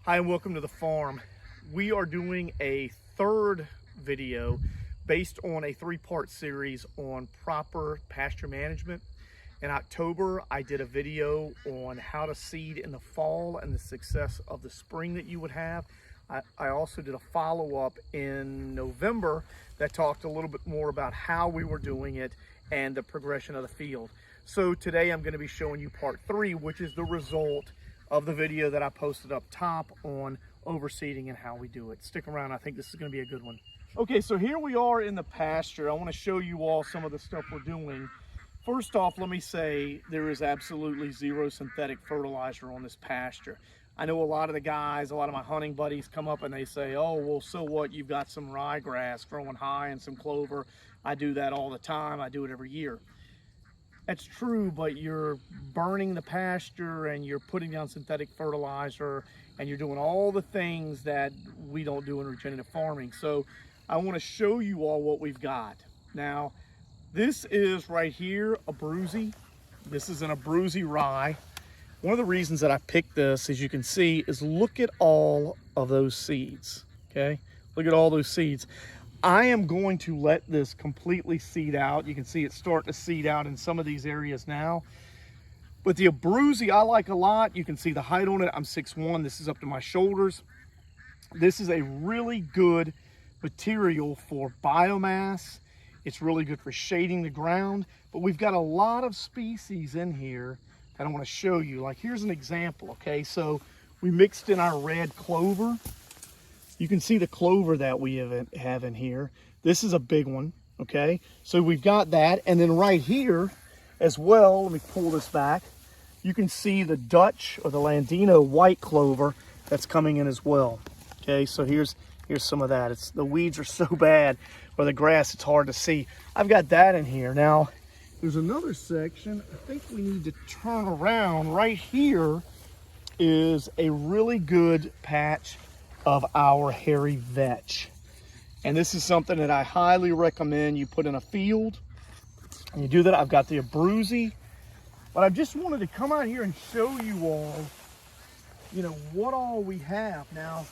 Hi and welcome to the farm. We are doing a third video based on a three-part series on proper pasture management. In October, I did a video on how to seed in the fall and the success of the spring that you would have. I also did a follow-up in November that talked a little bit more about how we were doing it and the progression of the field. So today I'm going to be showing you part 3, which is the result of the video that I posted up top on overseeding and how we do it. Stick around, I think this is going to be a good one. Okay, so here we are in the pasture. I want to show you all some of the stuff we're doing. First off, let me say there is absolutely zero synthetic fertilizer on this pasture. I know a lot of the guys, a lot of my hunting buddies come up and they say, oh, well, so what? You've got some rye grass growing high and some clover. I do that all the time. I do it every year. That's true, but you're burning the pasture and you're putting down synthetic fertilizer and you're doing all the things that we don't do in regenerative farming. So I want to show you all what we've got. Now, this is right here, Abruzzi. This is an Abruzzi rye. One of the reasons that I picked this, as you can see, is look at all of those seeds, okay? Look at all those seeds. I am going to let this completely seed out. You can see it's starting to seed out in some of these areas now. But the Abruzzi I like a lot. You can see the height on it. I'm 6'1". This is up to my shoulders. This is a really good material for biomass. It's really good for shading the ground. But we've got a lot of species in here that I want to show you. Like here's an example, okay? So we mixed in our red clover. You can see the clover that we have in here. This is a big one, okay? So we've got that. And then right here as well, let me pull this back. You can see the Dutch or the Landino white clover that's coming in as well. Okay, so here's some of that. The weeds are so bad, or the grass, it's hard to see. I've got that in here. Now, there's another section. I think we need to turn around. Right here is a really good patch of our hairy vetch. And this is something that I highly recommend you put in a field. And you do that. I've got the Abruzzi, but I just wanted to come out here and show you all, what all we have. Now,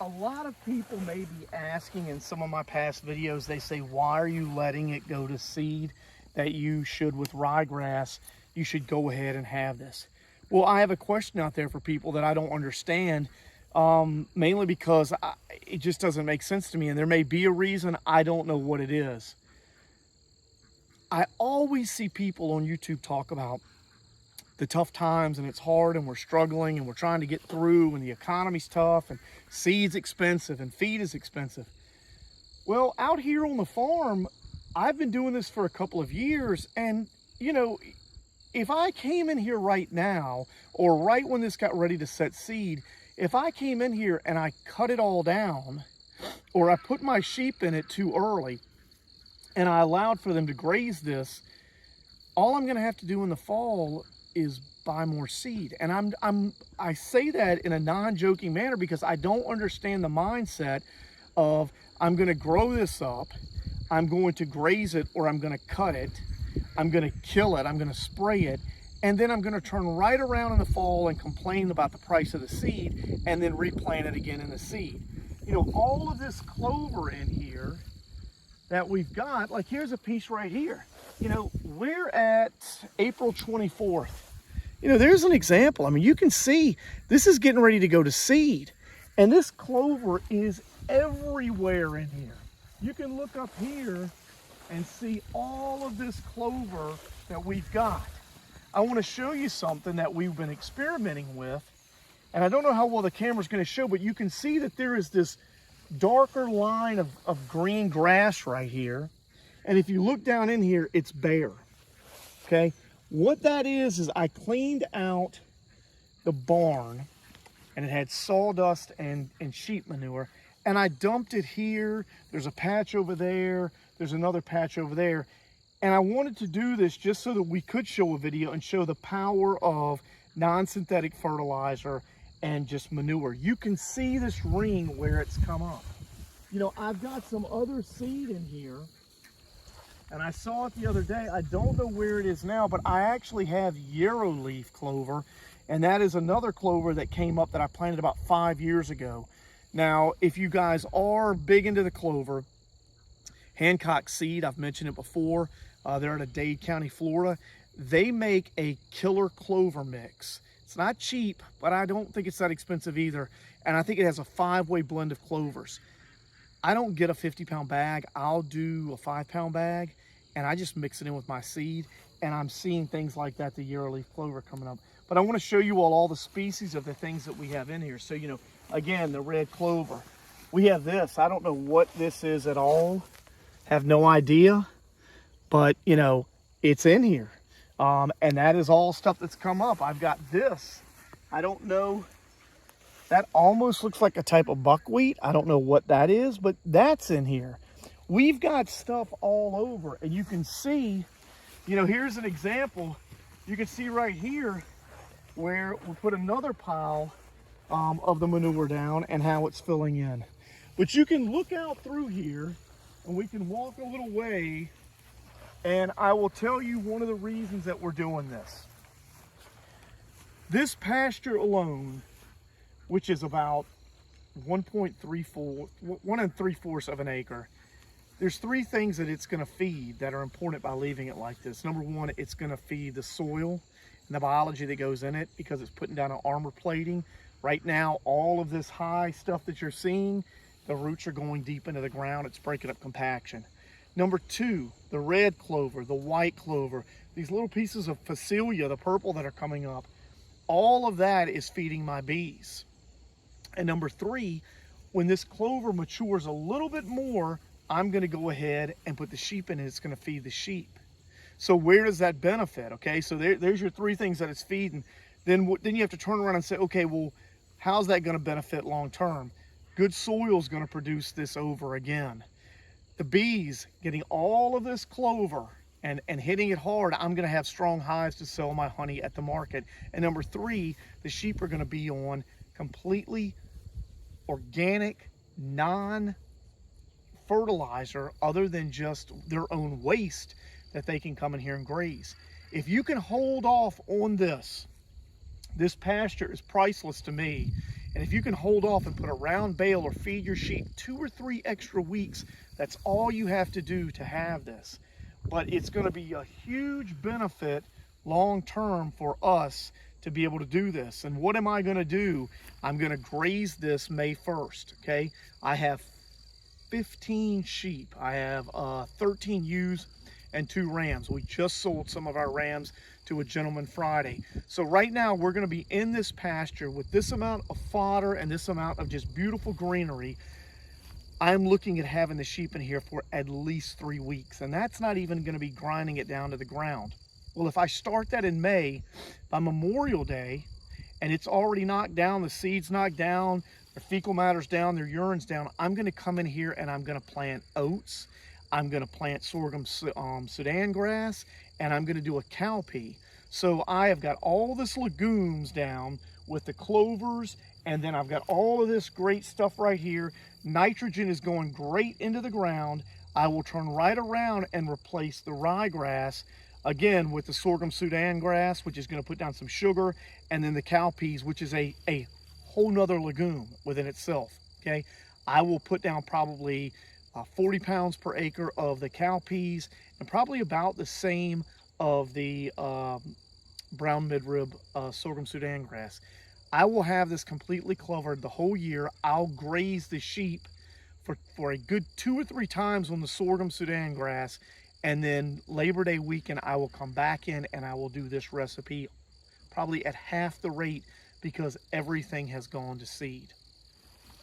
a lot of people may be asking in some of my past videos, they say, why are you letting it go to seed that you should with ryegrass? You should go ahead and have this. Well, I have a question out there for people that I don't understand, mainly because it just doesn't make sense to me, and there may be a reason. I don't know what it is. I always see people on YouTube talk about the tough times, and it's hard, and we're struggling, and we're trying to get through, and the economy's tough, and seed's expensive, and feed is expensive. Well, out here on the farm, I've been doing this for a couple of years, and, if I came in here right now, or right when this got ready to set seed, if I came in here and I cut it all down, or I put my sheep in it too early, and I allowed for them to graze this, all I'm gonna have to do in the fall is buy more seed. And I say that in a non-joking manner because I don't understand the mindset of I'm gonna grow this up, I'm going to graze it, or I'm gonna cut it, I'm gonna kill it, I'm gonna spray it, and then I'm gonna turn right around in the fall and complain about the price of the seed and then replant it again in the seed. All of this clover in here that we've got, like here's a piece right here. We're at April 24th. There's an example. I mean, you can see this is getting ready to go to seed, and this clover is everywhere in here. You can look up here and see all of this clover that we've got. I want to show you something that we've been experimenting with, and I don't know how well the camera's going to show, but you can see that there is this darker line of green grass right here, and if you look down in here, it's bare. Okay, what that is I cleaned out the barn, and it had sawdust and sheep manure, and I dumped it here. There's a patch over there, there's another patch over there, and I wanted to do this just so that we could show a video and show the power of non-synthetic fertilizer and just manure. You can see this ring where it's come up. I've got some other seed in here, and I saw it the other day. I don't know where it is now, but I actually have yarrow leaf clover And that is another clover that came up that I planted about 5 years ago. Now, if you guys are big into the clover, Hancock Seed, I've mentioned it before, they're out of Dade County, Florida. They make a killer clover mix. It's not cheap, but I don't think it's that expensive either. And I think it has a 5-way blend of clovers. I don't get a 50-pound bag. I'll do a 5-pound bag, and I just mix it in with my seed. And I'm seeing things like that, the yearly clover coming up. But I want to show you all the species of the things that we have in here. So, you know, again, the red clover. We have this. I don't know what this is at all. Have no idea. But, you know, it's in here. And that is all stuff that's come up. I've got this. I don't know. That almost looks like a type of buckwheat. I don't know what that is, but that's in here. We've got stuff all over. And you can see, you know, here's an example. You can see right here where we put another pile of the manure down and how it's filling in. But you can look out through here and we can walk a little way, and I will tell you one of the reasons that we're doing this. This pasture alone, which is about 1 3/4 of an acre, there's 3 things that it's going to feed that are important by leaving it like this. Number one, it's going to feed the soil and the biology that goes in it because it's putting down an armor plating. Right now, all of this high stuff that you're seeing, the roots are going deep into the ground. It's breaking up compaction. Number 2, the red clover, the white clover, these little pieces of Fescue, the purple that are coming up, all of that is feeding my bees. And number 3, when this clover matures a little bit more, I'm going to go ahead and put the sheep in it. It's going to feed the sheep. So where does that benefit? Okay, so there's your 3 things that it's feeding. Then you have to turn around and say, okay, well, how's that going to benefit long term? Good soil is going to produce this over again. The bees getting all of this clover and hitting it hard, I'm going to have strong hives to sell my honey at the market. And number 3, the sheep are going to be on completely organic, non-fertilizer other than just their own waste that they can come in here and graze. If you can hold off on this pasture is priceless to me. And if you can hold off and put a round bale or feed your sheep 2 or 3 extra weeks, that's all you have to do to have this. But it's going to be a huge benefit long term for us to be able to do this. And what am I going to do? I'm going to graze this May 1st, okay? I have 15 sheep. I have 13 ewes and 2 rams. We just sold some of our rams to a gentleman Friday. So right now we're going to be in this pasture with this amount of fodder and this amount of just beautiful greenery. I'm looking at having the sheep in here for at least 3 weeks, and that's not even going to be grinding it down to the ground. Well, if I start that in May, by Memorial Day, and it's already knocked down, the seeds knocked down, their fecal matter's down, their urine's down, I'm going to come in here and I'm going to plant oats. I'm going to plant sorghum Sudan grass, and I'm going to do a cowpea. So I have got all this legumes down with the clovers, and then I've got all of this great stuff right here. Nitrogen is going great into the ground. I will turn right around and replace the rye grass again with the sorghum Sudan grass, which is going to put down some sugar, and then the cowpeas, which is a whole nother legume within itself. Okay, I will put down probably 40 pounds per acre of the cowpeas and probably about the same of the brown midrib sorghum Sudan grass. I will have this completely covered the whole year. I'll graze the sheep for a good 2 or 3 times on the sorghum Sudan grass, and then Labor Day weekend I will come back in and I will do this recipe probably at half the rate because everything has gone to seed.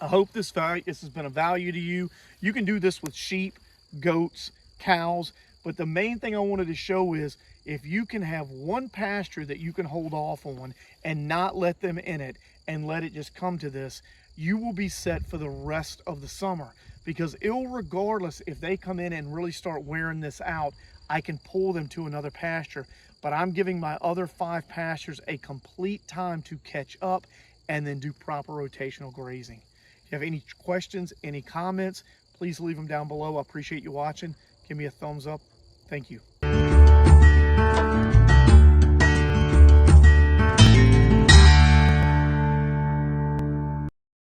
I hope this has been a value to you. You can do this with sheep, goats, cows, but the main thing I wanted to show is if you can have one pasture that you can hold off on and not let them in it and let it just come to this, you will be set for the rest of the summer. Because irregardless if they come in and really start wearing this out, I can pull them to another pasture. But I'm giving my other 5 pastures a complete time to catch up and then do proper rotational grazing. If you have any questions, any comments, please leave them down below. I appreciate you watching. Give me a thumbs up. Thank you.